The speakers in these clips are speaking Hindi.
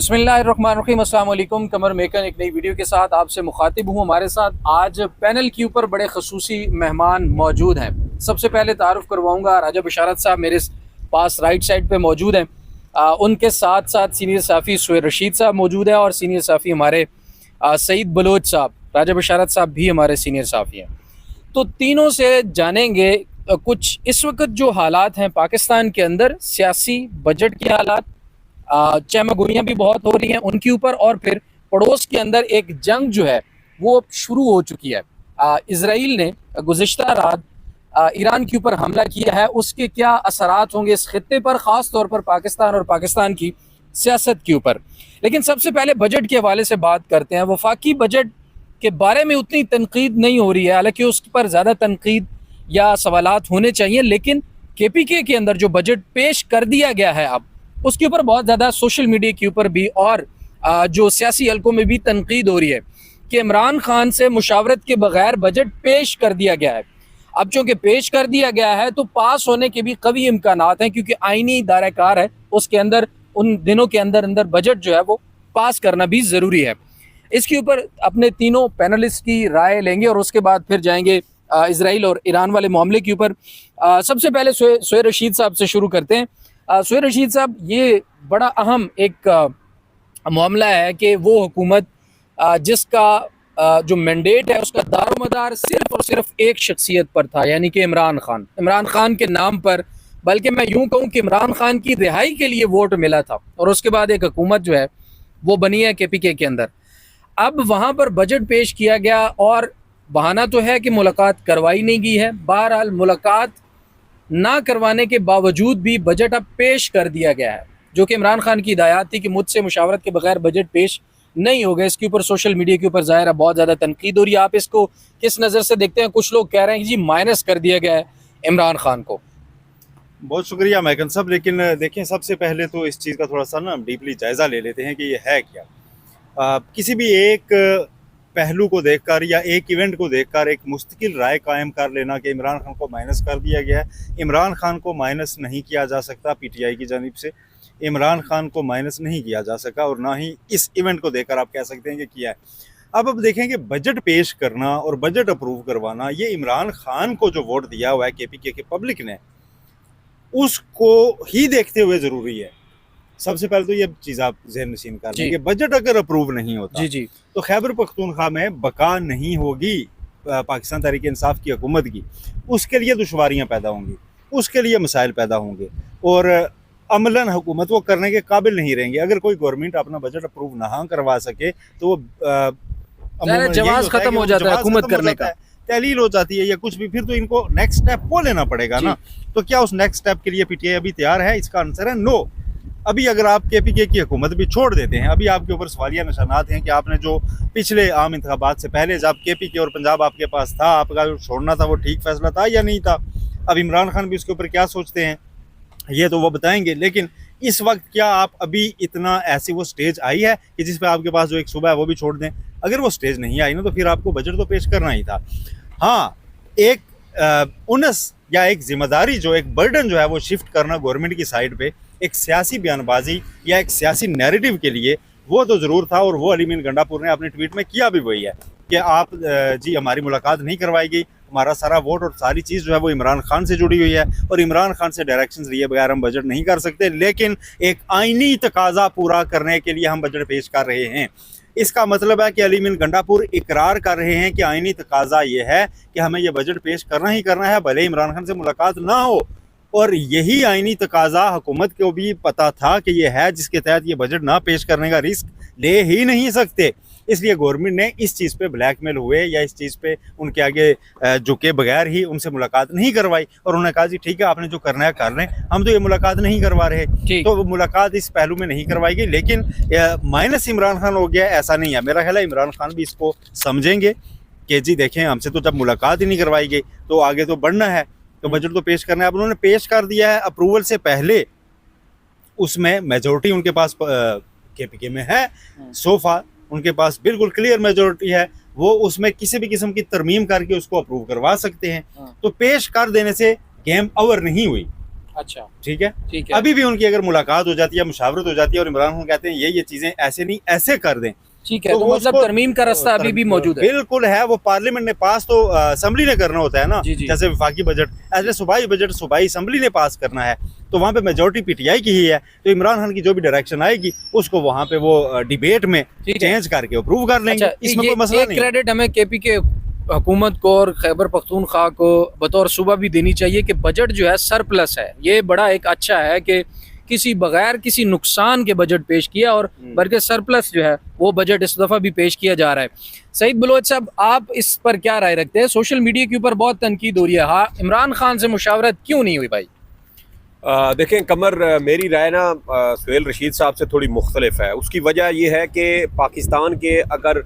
बिस्मिल्लाहिर्रहमानिर्रहीम, अस्सलाम वालेकुम। कमर मेकन एक नई वीडियो के साथ आपसे मुखातिब हूँ। हमारे साथ आज पैनल के ऊपर बड़े खसूसी मेहमान मौजूद हैं। सबसे पहले तारुफ करवाऊँगा, राजा बशारत साहब मेरे पास राइट साइड पे मौजूद हैं। उनके साथ साथ सीनियर साफ़ी सुहेल रशीद साहब मौजूद हैं और सीनियर साफ़ी हमारे सईद बलोच साहब। राजा बशारत साहब भी हमारे सीनियर साफ़ी हैं। तो तीनों से जानेंगे कुछ इस वक्त जो हालात हैं पाकिस्तान के अंदर, सियासी बजट के हालात, चहमगोइयाँ भी बहुत हो रही हैं उनके ऊपर, और फिर पड़ोस के अंदर एक जंग जो है वो शुरू हो चुकी है। इसराइल ने गुज़िश्ता रात ईरान के ऊपर हमला किया है, उसके क्या असरात होंगे इस खित्ते पर, ख़ास तौर पर पाकिस्तान और पाकिस्तान की सियासत के ऊपर। लेकिन सबसे पहले बजट के हवाले से बात करते हैं। वफाकी बजट के बारे में उतनी तनकीद नहीं हो रही है, हालांकि उस पर ज़्यादा तनकीद या सवालात होने चाहिए, लेकिन KPK के अंदर जो बजट पेश कर दिया गया है अब, उसके ऊपर बहुत ज़्यादा सोशल मीडिया के ऊपर भी और जो सियासी हलकों में भी तनकीद हो रही है कि इमरान खान से मुशावरत के बगैर बजट पेश कर दिया गया है। अब चूँकि पेश कर दिया गया है तो पास होने के भी कवी इम्कानात हैं, क्योंकि आईनी दायरा है, उसके अंदर उन दिनों के अंदर अंदर बजट जो है वो पास करना भी ज़रूरी है। इसके ऊपर अपने तीनों पैनलिस्ट की राय लेंगे और उसके बाद फिर जाएंगे इसराइल और ईरान वाले मामले के ऊपर। सबसे पहले सुहेल रशीद साहब से शुरू करते हैं। सुहेल रशीद साहब, ये बड़ा अहम एक मामला है कि वो हुकूमत जिसका जो मैंडेट है उसका दारोमदार सिर्फ और सिर्फ एक शख्सियत पर था, यानी कि इमरान खान के नाम पर, बल्कि मैं यूँ कहूँ कि इमरान खान की रिहाई के लिए वोट मिला था, और उसके बाद एक हुकूमत जो है वो बनी है KPK के अंदर। अब वहाँ पर बजट पेश किया गया और बहाना तो है कि मुलाकात करवाई नहीं गई है। बहरहाल मुलाकात ना करवाने के बावजूद भी बजट अब पेश कर दिया गया है, जो कि इमरान खान की हिदायत थी कि मुझसे मुशावरत के बगैर बजट पेश नहीं होगा। इसके ऊपर सोशल मीडिया के ऊपर ज़ाहिर है बहुत ज़्यादा तनकीद हो रही है। आप इसको किस नज़र से देखते हैं? कुछ लोग कह रहे हैं कि जी माइनस कर दिया गया है इमरान खान को। बहुत शुक्रिया मैकन साहब, लेकिन देखें, सबसे पहले तो इस चीज़ का थोड़ा सा ना डीपली जायज़ा ले लेते हैं कि ये है क्या। किसी भी एक पहलू को देखकर या एक इवेंट को देखकर एक मुस्तकिल राय कायम कर लेना कि इमरान खान को माइनस कर दिया गया है। इमरान खान को माइनस नहीं किया जा सकता, PTI की जानिब से इमरान खान को माइनस नहीं किया जा सका, और ना ही इस इवेंट को देखकर आप कह सकते हैं कि किया है। अब देखें कि बजट पेश करना और बजट अप्रूव करवाना, ये इमरान खान को जो वोट दिया हुआ है KPK के पब्लिक ने, उसको ही देखते हुए ज़रूरी है। सबसे पहले तो ये चीज़ आप ज़हन नशीन कर लें कि बजट अगर अप्रूव नहीं होता जी तो खैबर पख्तूनख्वा में बका नहीं होगी पाकिस्तान तहरीक इंसाफ की हुकूमत की। उसके लिए दुश्वारियाँ पैदा होंगी, उसके लिए मसाइल पैदा होंगे, और अमलन हुकूमत वो करने के काबिल नहीं रहेंगे। अगर कोई गवर्नमेंट अपना बजट अप्रूव ना करवा सके तो वो जवाब खत्म हो जाता है हुकूमत करने का, तहलील हो जाती है या कुछ भी। फिर तो इनको नेक्स्ट स्टेप वो लेना पड़ेगा ना। तो क्या उस नेक्स्ट स्टेप के लिए PTI अभी तैयार है? इसका आंसर है नो। अभी अगर आप KPK की हुकूमत भी छोड़ देते हैं, अभी आपके ऊपर सवालिया निशानात हैं कि आपने जो पिछले आम इंतखाबात से पहले जब KPK और पंजाब आपके पास था, आपका जो छोड़ना था वो ठीक फैसला था या नहीं था। अब इमरान खान भी उसके ऊपर क्या सोचते हैं ये तो वो बताएंगे, लेकिन इस वक्त क्या आप अभी इतना ऐसी वो स्टेज आई है कि जिस पर आपके पास जो एक सुबह है वो भी छोड़ दें? अगर वो स्टेज नहीं आई ना तो फिर आपको बजट तो पेश करना ही था। हाँ, एक उनस या एक जिम्मेदारी, जो एक बर्डन जो है वो शिफ्ट करना गवर्नमेंट की साइड पे एक सियासी बयानबाजी या एक सियासी नैरेटिव के लिए, वो तो ज़रूर था। और वो अली मीन गंडापुर ने अपने ट्वीट में किया भी वही है कि आप जी हमारी मुलाकात नहीं करवाई गई, हमारा सारा वोट और सारी चीज़ जो है वो इमरान खान से जुड़ी हुई है, और इमरान खान से डायरेक्शंस लिए बगैर हम बजट नहीं कर सकते। लेकिन एक आईनी तकाजा पूरा करने के लिए हम बजट पेश कर रहे हैं। इसका मतलब है कि अली मीन गंडापुर इकरार कर रहे हैं कि आईनी तकाजा ये है कि हमें यह बजट पेश करना ही करना है, भले इमरान खान से मुलाकात ना हो। और यही आईनी तकाजा हुकूमत को भी पता था कि ये है, जिसके तहत ये बजट ना पेश करने का रिस्क ले ही नहीं सकते। इसलिए गवर्नमेंट ने इस चीज़ पे ब्लैकमेल हुए या इस चीज़ पे उनके आगे झुके बगैर ही उनसे मुलाकात नहीं करवाई, और उन्होंने कहा जी ठीक है आपने जो करना है कर लें, हम तो ये मुलाकात नहीं करवा रहे। तो मुलाकात इस पहलू में नहीं करवाई गई। लेकिन माइनस इमरान खान हो गया, ऐसा नहीं है। मेरा ख्याल है इमरान खान भी इसको समझेंगे कि जी देखें, हमसे तो जब मुलाकात ही नहीं करवाई गई तो आगे तो बढ़ना है, तो बजट तो पेश करना है। अब उन्होंने पेश कर दिया है अप्रूवल से पहले, उसमें मेजोरिटी उनके पास KPK में है, सोफा उनके पास बिल्कुल क्लियर मेजोरिटी है, वो उसमें किसी भी किस्म की तरमीम करके उसको अप्रूव करवा सकते हैं। तो पेश कर देने से गेम ओवर नहीं हुई। अच्छा ठीक है। ठीक है। अभी भी उनकी अगर मुलाकात हो जाती है, मुशावरत हो जाती है और इमरान खान कहते हैं ये चीजें ऐसे नहीं ऐसे कर दें, ठीक है, तो तो वो मतलब उसको तरमीम का रास्ता अभी भी मौजूद है। बिल्कुल है। वो पार्लियामेंट ने पास तो असेंबली ने करना होता है ना, जी, जी। जैसे वफाकी बजट, ऐसे सूबाई बजट सूबाई असेंबली ने पास करना है, तो वहाँ पे मेजोरिटी पीटीआई की ही है, तो इमरान खान की जो भी डायरेक्शन आएगी उसको वहाँ पे वो डिबेट में ठीक है। चेंज करके अप्रूव कर लेंगे। अच्छा, इसमें ये कोई मसला एक नहीं। क्रेडिट हमें केपी के हुकूमत को और खैबर पख्तूनख्वा को बतौर सूबा भी देनी चाहिए कि बजट जो है सरप्लस है। ये बड़ा एक अच्छा है कि किसी बगैर किसी नुकसान के बजट पेश किया, और बल्कि सरप्लस जो है वो बजट इस दफ़ा भी पेश किया जा रहा है। सईद बलोच साहब, आप इस पर क्या राय रखते हैं? सोशल मीडिया के ऊपर बहुत तनकीद हो रही है, हाँ, इमरान खान से मुशावरत क्यों नहीं हुई भाई? देखें कमर, मेरी राय ना सुहेल रशीद साहब से थोड़ी मुख्तलिफ है। उसकी वजह यह है कि पाकिस्तान के अगर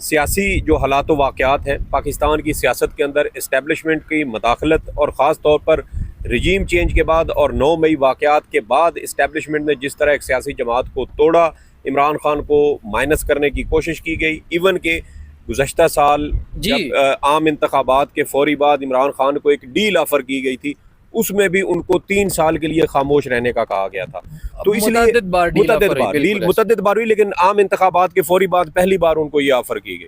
सियासी जो हालात वाक़यात हैं, पाकिस्तान की सियासत के अंदर इस्टेब्लिशमेंट की मदाखलत और ख़ास तौर पर रजीम चेंज के बाद और 9 मई वाक़यात के बाद इस्टेब्लिशमेंट ने जिस तरह एक सियासी जमात को तोड़ा, इमरान खान को माइनस करने की कोशिश की गई। इवन के गुज़श्ता साल जब आम इंतखाबात के फौरी बाद इमरान खान को एक डील ऑफ़र की गई थी, उसमें भी उनको 3 साल के लिए खामोश रहने का कहा गया था। तो इसलिए मुतअद्दिद बार हुई, लेकिन आम इंतखाबात के फौरी बाद पहली बार उनको ये ऑफ़र की गई।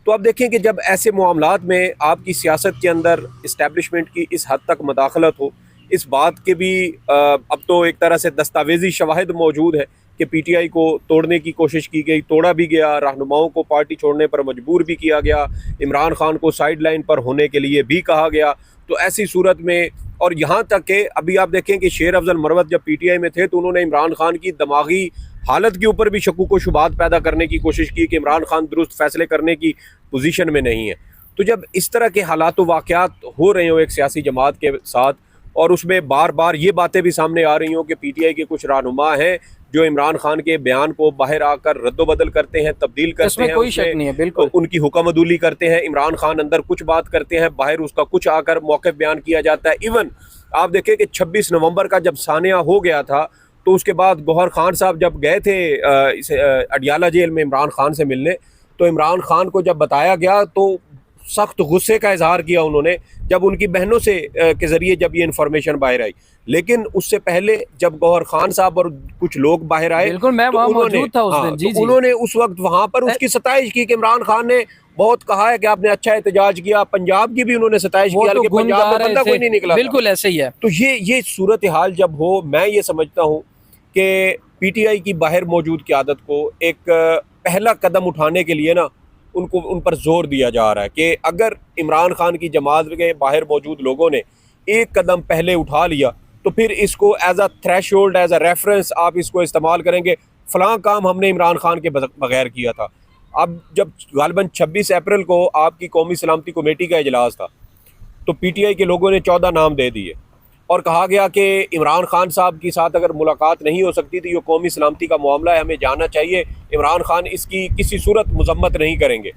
तो आप देखें कि जब ऐसे मामलात में आपकी सियासत के अंदर इस्टेब्लिशमेंट की इस हद तक मदाखलत हो, इस बात के भी अब तो एक तरह से दस्तावेजी शवाहिद मौजूद है कि पीटीआई को तोड़ने की कोशिश की गई, तोड़ा भी गया, रहनुमाओं को पार्टी छोड़ने पर मजबूर भी किया गया, इमरान खान को साइड लाइन पर होने के लिए भी कहा गया। तो ऐसी सूरत में, और यहाँ तक कि अभी आप देखें कि शेर अफजल मरवत जब पीटीआई में थे तो उन्होंने इमरान खान की दिमागी हालत के ऊपर भी शक्कू को शुबात पैदा करने की कोशिश की कि इमरान खान दुरुस्त फैसले करने की पोजीशन में नहीं है। तो जब इस तरह के हालात वाक़यात हो रहे हो एक सियासी जमात के साथ, और उसमें बार बार ये बातें भी सामने आ रही हों कि पीटीआई के कुछ रहनुमा हैं जो इमरान खान के बयान को बाहर आकर रद्दोबदल करते हैं, तब्दील करते हैं, कोई शक नहीं है, बिल्कुल उनकी हुक्मअदूली करते हैं। इमरान खान अंदर कुछ बात करते हैं, बाहर उसका कुछ आकर मौक़िफ़ बयान किया जाता है। इवन आप देखें कि 26 नवंबर का जब सानिया हो गया था, तो उसके बाद गौहर खान साहब जब गए थे अडियाला जेल में इमरान खान से मिलने, तो इमरान खान को जब बताया गया तो सख्त गुस्से का इजहार किया उन्होंने, जब उनकी बहनों से के ज़रिए जब ये इन्फॉर्मेशन बाहर आई। लेकिन उससे पहले जब गौहर खान साहब और कुछ लोग बाहर आए, बिल्कुल मैं वहाँ मौजूद था उस दिन, जी, तो उन्होंने उस वक्त वहाँ पर उसकी सताइश की कि इमरान खान ने बहुत कहा है कि आपने अच्छा एहतजाज किया। पंजाब की भी उन्होंने सताइश की, तो पंजाब में बंदा कोई नहीं निकला। बिल्कुल ऐसे ही है। तो ये सूरत हाल जब हो, मैं ये समझता हूँ कि पीटीआई की बाहर मौजूद क़यादत को एक पहला कदम उठाने के लिए ना उन पर जोर दिया जा रहा है कि अगर इमरान खान की जमात के बाहर मौजूद लोगों ने एक कदम पहले उठा लिया तो फिर इसको as a threshold, as a reference आप इसको इस्तेमाल करेंगे, फ़लाँ काम हमने इमरान खान के बगैर किया था। अब जब गालिबन 26 अप्रैल को आपकी कौमी सलामती कमेटी का इजलास था, तो पीटीआई के लोगों ने 14 नाम दे दिए और कहा गया कि इमरान खान साहब के साथ अगर मुलाकात नहीं हो सकती तो ये कौमी सलामती का मामला है, हमें जाना चाहिए, इमरान खान इसकी किसी सूरत मजम्मत नहीं करेंगे।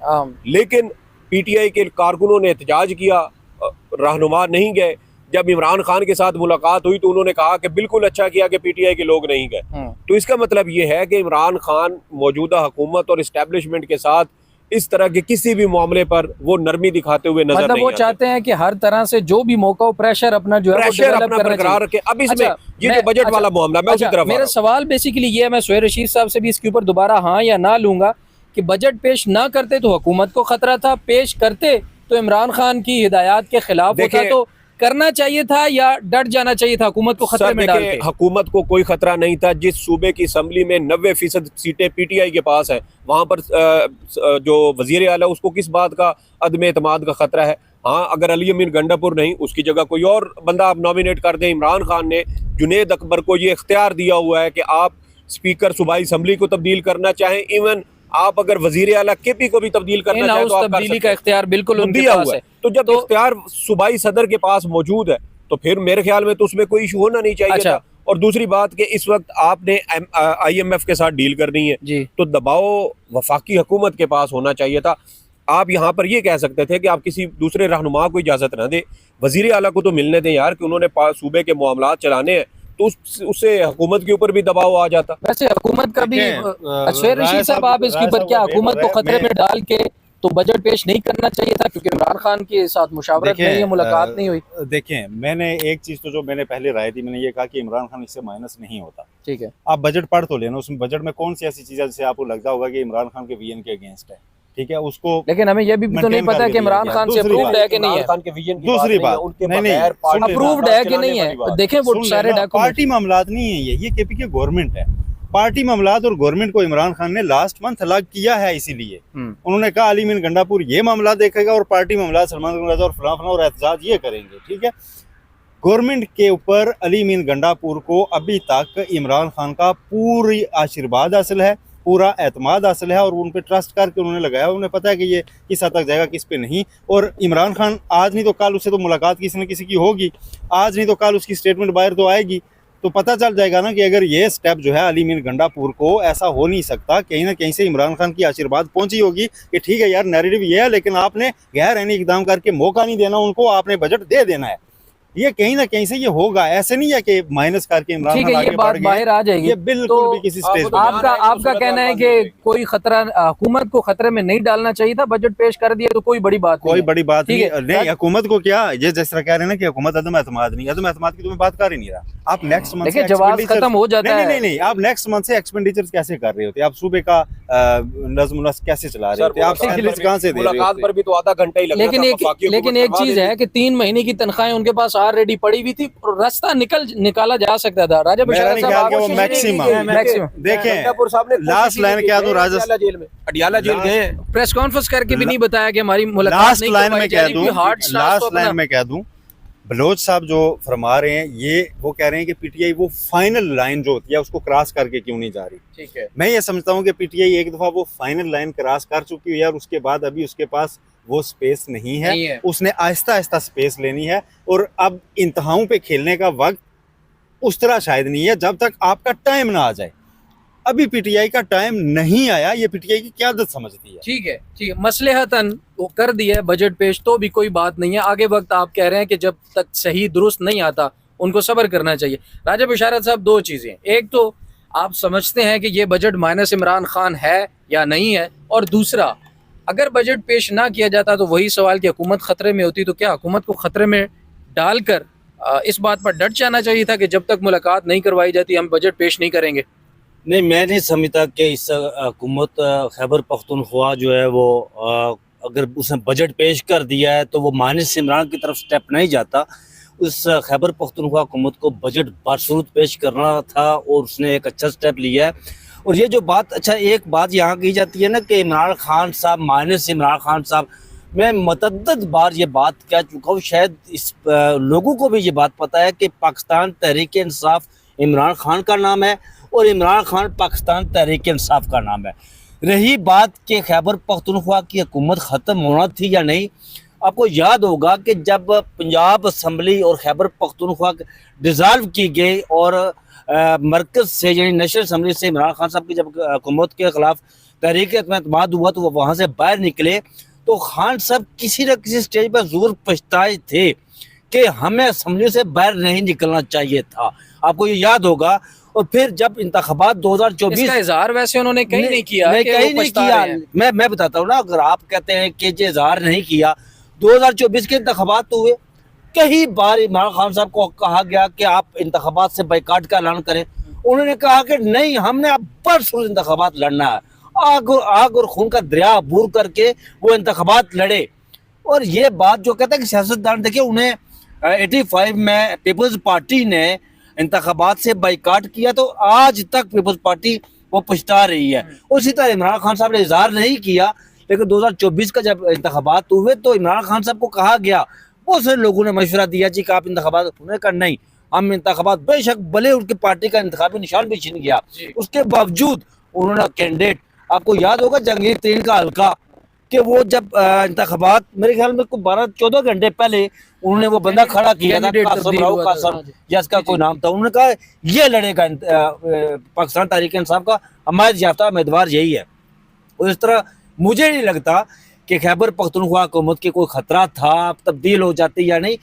लेकिन पीटीआई के कारकुनों ने एहतजाज किया, रहनुमा नहीं गए। जब इमरान खान के साथ मुलाकात हुई तो उन्होंने कहा कि बिल्कुल अच्छा किया कि पीटीआई के लोग नहीं गए। तो इसका मतलब ये है कि इमरान खान मौजूदा हुकूमत और इस्टेब्लिशमेंट के साथ इस तरह के किसी भी मामले पर वो नरमी दिखाते हुए नजर मतलब नहीं वो चाहते हैं कि हर तरह से जो भी मौका हो प्रेशर अपना जो है बरकरार रखे। अब इसमें ये जो बजट वाला मामला, मैं उसी तरफ मेरा सवाल बेसिकली ये है, मैं सुहेल रशीद साहब से भी इसके ऊपर दोबारा हाँ या ना लूंगा कि बजट पेश ना करते तो हुकूमत को खतरा था, पेश करते तो इमरान खान की हिदायत के खिलाफ होता, तो करना चाहिए था या डट जाना चाहिए था हुकूमत को खतरे में डाल के? हुकूमत को कोई खतरा नहीं था। जिस सूबे की असम्बली में 90% सीटें पीटीआई के पास है, वहाँ पर जो वजीर आला उसको किस बात का अदम एतमाद का खतरा है? हाँ, अगर अली अमीन गंडापुर नहीं, उसकी जगह कोई और बंदा आप नॉमिनेट कर दें। इमरान खान ने जुनेद अकबर को ये इख्तियार दिया हुआ है कि आप स्पीकर सूबाई असम्बली को तब्दील करना चाहें, इवन आप अगर वजीर आला केपी को भी तब्दील करना चाहें तो आप तब्दीली का इख्तियार बिल्कुल उनके पास है। तो जब इख्तियार सूबाई सदर के पास मौजूद है तो फिर मेरे ख्याल में तो उसमें कोई इशू होना नहीं चाहिए था। और दूसरी बात कि इस वक्त आपने IMF के साथ डील करनी है जी, तो दबाव वफाकी हुकूमत के पास होना चाहिए था। आप यहाँ पर ये कह सकते थे कि आप किसी दूसरे रहनुमा को इजाज़त न दें, वजीर आला को तो मिलने दें यार, कि उन्होंने सूबे के मामलात चलाने हैं, तो उससे हुकूमत के ऊपर भी दबाव आ जाता। वैसे हुकूमत का भी सुहेल रशीद साहब, आप इसके ऊपर क्या हुकूमत को खतरे में डाल के तो बजट पेश नहीं करना चाहिए था क्योंकि इमरान खान के साथ मुशावरत नहीं है, मुलाकात नहीं हुई। देखें, मैंने एक चीज़ तो जो मैंने पहले राय दी, मैंने ये कहा कि इमरान खान इससे माइनस नहीं होता। ठीक है, आप बजट पढ़ तो लेना, उसमें बजट में कौन सी ऐसी चीज़ है जिससे आपको लगता होगा कि इमरान खान के विजन के अगेंस्ट है, ठीक है, उसको। लेकिन हमें यह भी तो नहीं पता कि इमरान खान से अप्रूव्ड है कि नहीं है। दूसरी बात, अप्रूव्ड है कि नहीं है, देखें वो सारे डॉक्यूमेंट। पार्टी मामलात नहीं है, ये केपीके गवर्नमेंट है। पार्टी मामलात और गवर्नमेंट को इमरान खान ने लास्ट मंथ अलग किया है, इसीलिए उन्होंने कहा अली मीन गंडापुर ये मामला देखेगा और पार्टी मामला सलमान रजा और फलां फलां और एहतजाज ये करेंगे, ठीक है। गवर्नमेंट के ऊपर अली मीन गंडापुर को अभी तक इमरान खान का पूरी आशीर्वाद हासिल है, पूरा एतमाद हासिल है और उन पर ट्रस्ट करके उन्होंने लगाया। उन्हें पता है कि ये किस हद तक जाएगा, किस पे नहीं। और इमरान खान आज नहीं तो कल, उससे तो मुलाकात किसी न किसी की होगी, आज नहीं तो कल उसकी स्टेटमेंट बाहर तो आएगी, तो पता चल जाएगा ना कि अगर ये स्टेप जो है अली मीन गंडापुर को, ऐसा हो नहीं सकता, कहीं ना कहीं से इमरान खान की आशीर्वाद पहुंची होगी कि ठीक है यार, नैरेटिव ये है, लेकिन आपने गैर रहने इकदाम करके मौका नहीं देना उनको, आपने बजट दे देना है। ये कहीं ना कहीं से ये होगा, ऐसे नहीं है कि माइनस करके इमरान खान आगे बढ़ गए, बाहर आ जाएगी। ये बिल्कुल भी किसी स्टेज पे आपका कहना है कि कोई खतरा, हुकूमत को खतरे में नहीं डालना चाहिए था, बजट पेश कर दिया तो कोई बड़ी बात कोई बड़ी बात नहीं। नहीं, हुकूमत को क्या, ये जिस तरह कह रहे हैं ना कि हुकूमत अदम एतमाद नहीं, अदम एतमाद की तुम्हें बात कर ही नहीं रहा। आप नेक्स्ट मंथ देखिए जवाब खत्म हो जाता है। नहीं, आप नेक्स्ट मंथ से एक्सपेंडिचर कैसे कर रहे होते, आप सूबे का नज़्म नस्क कैसे चला रहे होते, आप कहां से दे रहे मुलाकात पर भी तो आधा घंटा ही लगता था। लेकिन एक चीज है कि 3 महीने की तनख्वाहें उनके पास ऑलरेडी पड़ी हुई थी, रास्ता निकाला जा सकता था। राजा बशारत साहब मैक्सिमम देखें, लास्ट लाइन क्या दूं, राजा जेल में, अडियाला जेल गए हैं, प्रेस कॉन्फ्रेंस करके भी नहीं बताया कि हमारी मुलाकात लास्ट नहीं लाइन में कह दूं, लास्ट लाइन में कह दूं, बलोच साहब जो फरमा रहे हैं, ये वो कह रहे हैं कि पीटीआई वो फाइनल लाइन जो होती है उसको क्रॉस करके क्यों नहीं जा रही। ठीक है, मैं ये समझता हूँ कि पीटीआई एक दफा वो फाइनल लाइन क्रॉस कर चुकी है और उसके बाद अभी उसके पास वो स्पेस नहीं है। उसने आहिस्ता आहिस्ता स्पेस लेनी है और अब इंतहाओं पे खेलने का वक्त उस तरह शायद नहीं है जब तक आपका टाइम ना आ जाए। अभी पीटीआई का टाइम नहीं आया, ये पीटीआई की क़यादत समझती है। ठीक है, मसलहतन वो कर दिया है बजट पेश, तो भी कोई बात नहीं है। आगे वक्त आप कह रहे हैं कि जब तक सही दुरुस्त नहीं आता उनको सब्र करना चाहिए। राजा बशारत साहब, 2 चीज़ें, एक तो आप समझते हैं कि ये बजट माइनस इमरान खान है या नहीं है, और दूसरा अगर बजट पेश ना किया जाता तो वही सवाल कि हुकूमत खतरे में होती, तो क्या हुकूमत को खतरे में डालकर इस बात पर डट जाना चाहिए था कि जब तक मुलाकात नहीं करवाई जाती हम बजट पेश नहीं करेंगे। नहीं, मैं नहीं समझता कि इस हुकूमत खैबर पख्तूनख्वा जो है वो अगर उसने बजट पेश कर दिया है तो वो माइनस इमरान की तरफ स्टेप नहीं जाता। उस खैबर पख्तूनख्वा हुकूमत को बजट बाशुरूत पेश करना था और उसने एक अच्छा स्टेप लिया है। और ये जो बात, अच्छा एक बात यहाँ की जाती है ना कि इमरान खान साहब माइनस इमरान खान साहब, मैं मतअद्दद बार ये बात कह चुका हूँ, शायद इस लोगों को भी ये बात पता है कि पाकिस्तान तहरीक इंसाफ इमरान खान का नाम है और इमरान खान पाकिस्तान तहरीक इंसाफ का नाम है। रही बात कि खैबर पख्तूनख्वा की हुकूमत ख़त्म होना थी या नहीं, आपको याद होगा कि जब पंजाब असम्बली और खैबर पख्तूनख्वा डिज़ाल्व की गई और मरकज़ से यानी नेशनल असम्बली से इमरान खान साहब की जब हुकूमत के ख़िलाफ़ तहरीक एतमाद हुआ तो वो वहाँ से बाहर निकले, तो खान साहब किसी न किसी स्टेज पर ज़रूर पछताए थे कि हमें असम्बली से बाहर नहीं निकलना चाहिए था। आपको ये याद होगा। और फिर जब इंतखाबात 2024 का इज़हार वैसे उन्होंने कहीं नहीं किया, कहीं नहीं किया। मैं बताता हूँ ना, अगर आप कहते हैं कि ये इज़हार नहीं किया, 2024 के इंतखाबात हुए, कई बार इमरान खान साहब को कहा गया कि आप इंतखाबात से बाइकाट का ऐलान करें, उन्होंने कहा कि नहीं, हमने अब परसों इंतखाबात लड़ना है। आग और खून का दरिया अबूर करके वो इंतखाबात लड़े। और ये बात जो कहते हैं कि सियासतदान, देखिए उन्हें 85 में पीपल्स पार्टी ने इंतखाबात से बाइकाट किया तो आज तक पीपल्स पार्टी वो पछता रही है। उसी तरह इमरान खान साहब ने इज़हार नहीं किया, लेकिन 2024 का जब इंतखाबात हुए तो इमरान खान साहब को कहा गया, बहुत सारे लोगों ने मशवरा दिया जी कि आप इंतखाबात, उन्होंने कहा नहीं, हम इंतखाबात, बेशक भले उनकी पार्टी का इंतखाबी निशान भी छिन गया, उसके बावजूद उन्होंने कैंडिडेट, आपको याद होगा जंगीर तरीन का हल्का, कि वो जब इंतखाबात मेरे ख्याल में 12-14 घंटे पहले उन्होंने वो बंदा खड़ा किया था, कासम या इसका कोई नाम था, उन्होंने कहा ये लड़ेगा पाकिस्तान तहरीक इंसाफ का हमायत याफ्ता उम्मीदवार यही है। और इस तरह मुझे नहीं लगता कि खैबर पख्तूनख्वा हुकूमत के कोई ख़तरा था, तब्दील हो जाती या नहीं।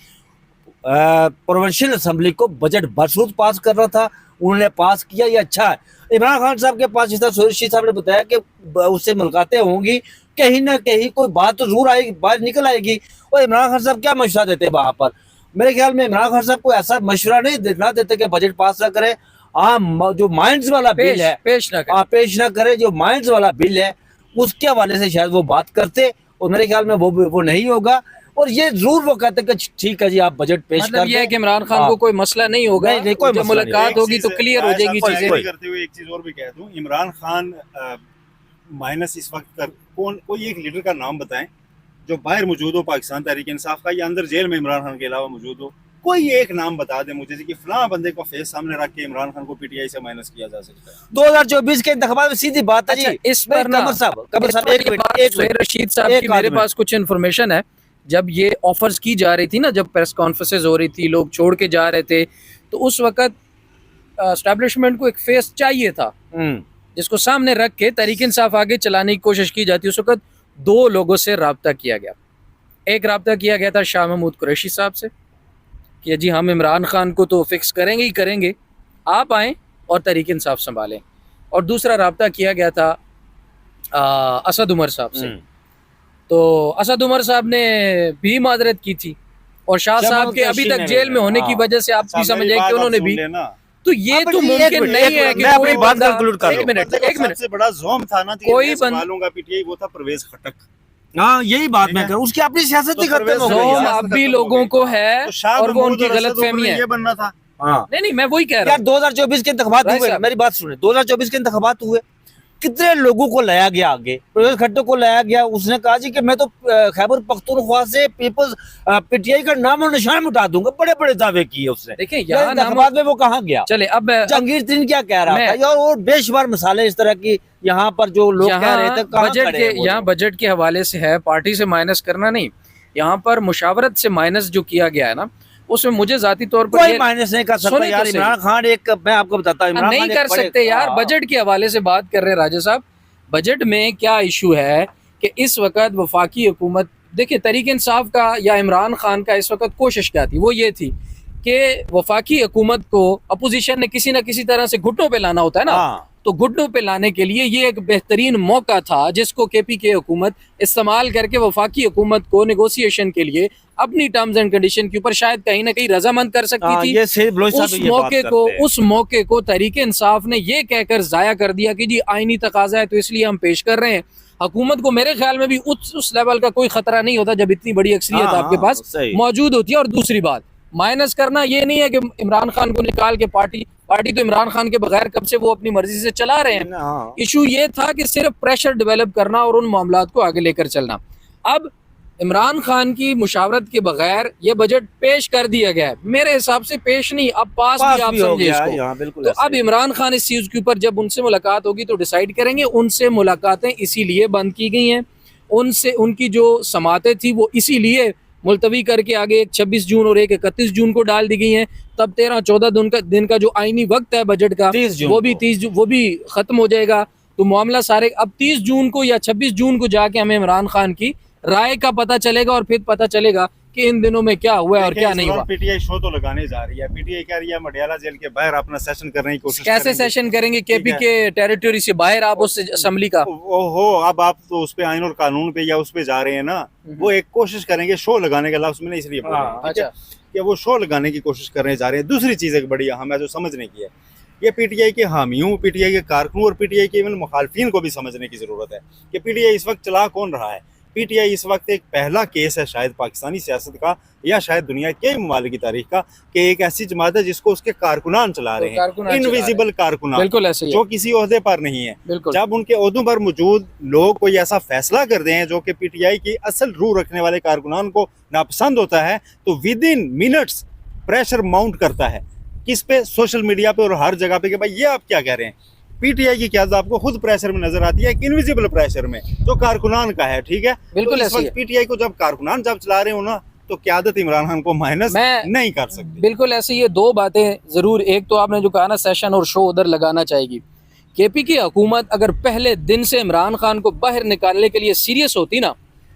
प्रोविंशियल असम्बली को बजट बाशुरूत पास करना था, उन्होंने पास किया, ये अच्छा है। इमरान खान साहब के पास, जिस तरह सोहेल रशीद साहब ने बताया कि उससे मुलाकातें होंगी, कहीं ना कहीं कोई बात तो जरूर आएगी, बाहर निकल आएगी। और इमरान खान साहब क्या मशवरा देते हैं वहां पर? मेरे ख्याल में इमरान खान साहब को ऐसा मशवरा नहीं देना देते कि बजट पास ना करे। जो माइंस वाला बिल है पेश ना करे, जो माइंस वाला बिल है उसके हवाले से शायद वो बात करते, और मेरे ख्याल में वो नहीं होगा। और ये जरूर वो कहते कि ठीक है जी आप बजट पेश मतलब ये है कि इमरान खान को कोई मसला नहीं होगा, नहीं, कोई जब मुलाकात होगी तो क्लियर हो जाएगी चीजें। करते हुए एक चीज और भी कह दूं, इमरान खान माइनस इस वक्त कोई एक लीडर का नाम बताएं जो बाहर मौजूद हो पाकिस्तान तहरीक इंसाफ का, या अंदर जेल में इमरान खान के अलावा मौजूद हो। कोई एक नाम बता दे मुझे कि फलां बंदे को फेस सामने रख के इमरान खान को पीटीआई से माइनस किया जा सकता है। 2024 के इंतखाबात में सीधी बात है जी। इस पर कमर साहब एक मिनट, सोहेल रशीद साहब की मेरे पास कुछ इन्फॉर्मेशन है। जब ये ऑफर्स की जा रही थी ना, जब प्रेस कॉन्फ्रेंसेज हो रही थी, लोग छोड़ के जा रहे थे, तो उस वक्त एस्टैब्लिशमेंट को एक फेस चाहिए था जिसको सामने रख के तहरीक इंसाफ आगे चलाने की कोशिश की जाती। उस वक्त दो लोगों से रब्ता किया गया। एक रब्ता किया गया था शाह महमूद कुरैशी साहब से कि जी हम इमरान खान को तो फिक्स करेंगे ही करेंगे, आप आएँ और तहरीक इंसाफ संभालें। और दूसरा रब्ता किया गया था असद उमर साहब से। तो असद उमर साहब ने भी माजरत की थी, और शाह साहब के अभी तक जेल में होने की वजह से आप भी समझ जाए कि उन्होंने भी, तो ये तो मुमकिन नहीं है कि कोई बंदा, एक मिनट सबसे बड़ा जोम था ना कोई बंदा पीटीआई, वो था परवेज खटक। हाँ यही बात मैं करूँ, उसकी अपनी सियासत ही खत्म हो गई। अब भी लोगों को है और वो उनकी गलतफहमी है। ये बनना था। नहीं मैं वही कह रहा हूँ। 2024 के इंतखाबात हुए, मेरी बात सुने, 2024 के इंतखाबात हुए, कितने लोगों को लाया गया आगे? परवेज खट्टक को लाया गया, उसने कहा जी कि मैं तो खैबर पख्तूनख्वा से पीपल्स पीटीआई का नाम और निशान मिटा दूंगा। बड़े बड़े दावे किए उसने। देखिए यहाँ इंतखाबात में वो कहाँ गया? चले अब जहांगीर तीन क्या कह रहा था, और बेशुमार मिसालें इस तरह की यहाँ पर जो लोग कह रहे थे। बजट के यहाँ बजट के हवाले से है, पार्टी से माइनस करना नहीं, यहाँ पर मुशावरत से माइनस जो किया गया है ना, उसमें मुझे जाती तौर पर कोई माइनस नहीं कर सकता यार। इमरान खान एक, मैं आपको बताता हूँ, नहीं कर सकते यार। बजट के हवाले से बात कर रहे हैं राजा साहब। बजट में क्या इशू है कि इस वक्त वफाकी हुकूमत, देखिए तहरीक इंसाफ का या इमरान खान का इस वक्त कोशिश क्या थी, वो ये थी कि वफाकी हुकूमत को अपोजिशन ने किसी न किसी तरह से घुटनों पे लाना होता है ना। तो घुटनों पे लाने के लिए ये एक बेहतरीन मौका था जिसको केपीके हुकूमत इस्तेमाल करके वफाकी हुकूमत को नेगोशिएशन के लिए अपनी टर्म्स एंड कंडीशन के ऊपर शायद कहीं ना कहीं रजामंद कर सकती थी। उस मौके को तहरीक इंसाफ ने ये कहकर जाया कर दिया कि जी आईनी तकाजा है तो इसलिए हम पेश कर रहे हैं। हुकूमत को मेरे ख्याल में भी उस लेवल का कोई खतरा नहीं होता जब इतनी बड़ी अक्सरियत आपके पास मौजूद होती है। और दूसरी बात, माइनस करना ये नहीं है कि इमरान खान को निकाल के पार्टी तो इमरान खान के बगैर कब से वो अपनी मर्जी से चला रहे हैं। इशू ये था कि सिर्फ प्रेशर डेवलप करना और उन मामलात को आगे लेकर चलना। अब इमरान खान की मुशावरत के बगैर ये बजट पेश कर दिया गया है, मेरे हिसाब से पेश नहीं, अब पास भी आप समझे इसको। तो अब इमरान खान इस चीज के ऊपर जब उनसे मुलाकात होगी तो डिसाइड करेंगे। उनसे मुलाकातें इसीलिए बंद की गई हैं, उनसे उनकी जो समातें थी वो इसीलिए मुलतवी करके आगे एक 26 जून और एक 31 जून को डाल दी गई हैं। तब 13-14 दिन का जो आईनी वक्त है बजट का वो भी खत्म हो जाएगा। तो मामला सारे अब 30 जून को या 26 जून को जाके हमें इमरान खान की राय का पता चलेगा और फिर पता चलेगा कि इन दिनों में क्या हुआ और क्या नहीं हुआ। पीटीआई शो तो लगाने जा रही है। पीटीआई कह रही है मडियाला जेल के बाहर अपना सेशन करने की कोशिश। कैसे सेशन करेंगे? केपी के टेरिटरी से बाहर आप उस असेंबली का हो, अब आप तो उस पे आइन और कानून पे या उस पे जा रहे हैं ना, वो एक कोशिश करेंगे शो लगाने का लफ्ज़ मैंने इसलिए बोला कि वो शो लगाने की कोशिश करने जा रहे हैं। दूसरी चीज़ एक बड़ी अहम है जो समझने की है, ये पीटीआई के हामियों, पीटीआई के कारकुनों और पीटीआई के इवन मुखालफिन को भी समझने की ज़रूरत है कि पीटीआई इस वक्त चला कौन रहा है। पीटीआई इस वक्त एक पहला केस है शायद पाकिस्तानी सियासत का या शायद दुनिया के ममालिक की तारीख का कि एक ऐसी जमात है जिसको उसके कारकुनान चला रहे हैं, इनविजिबल कारकुनान, बिल्कुल ऐसे जो किसी ओहदे पर नहीं है। जब उनके ओहदों पर मौजूद लोग कोई ऐसा फैसला कर दें जो कि पीटीआई की असल रूह रखने वाले कारकुनान को नापसंद होता है तो with in minutes pressure mount करता है। किस पे? सोशल मीडिया पे और हर जगह पे कि भाई ये आप क्या कह रहे हैं। पीटीआई की क्या आपको खुद प्रेशर में नजर आती है, इनविजिबल प्रेशर में जो कारकुनान का है। ठीक है, बिल्कुल तो इस वक्त पीटीआई को जब कारकुनान जब चला रहे हो ना तो क़यादत इमरान खान को माइनस नहीं कर सकती। बिल्कुल ऐसे ये दो बातें जरूर, एक तो आपने जो कहा ना सेशन और शो उधर लगाना चाहेगी। केपी की हुकूमत अगर पहले दिन से इमरान खान को बाहर निकालने के लिए सीरियस होती ना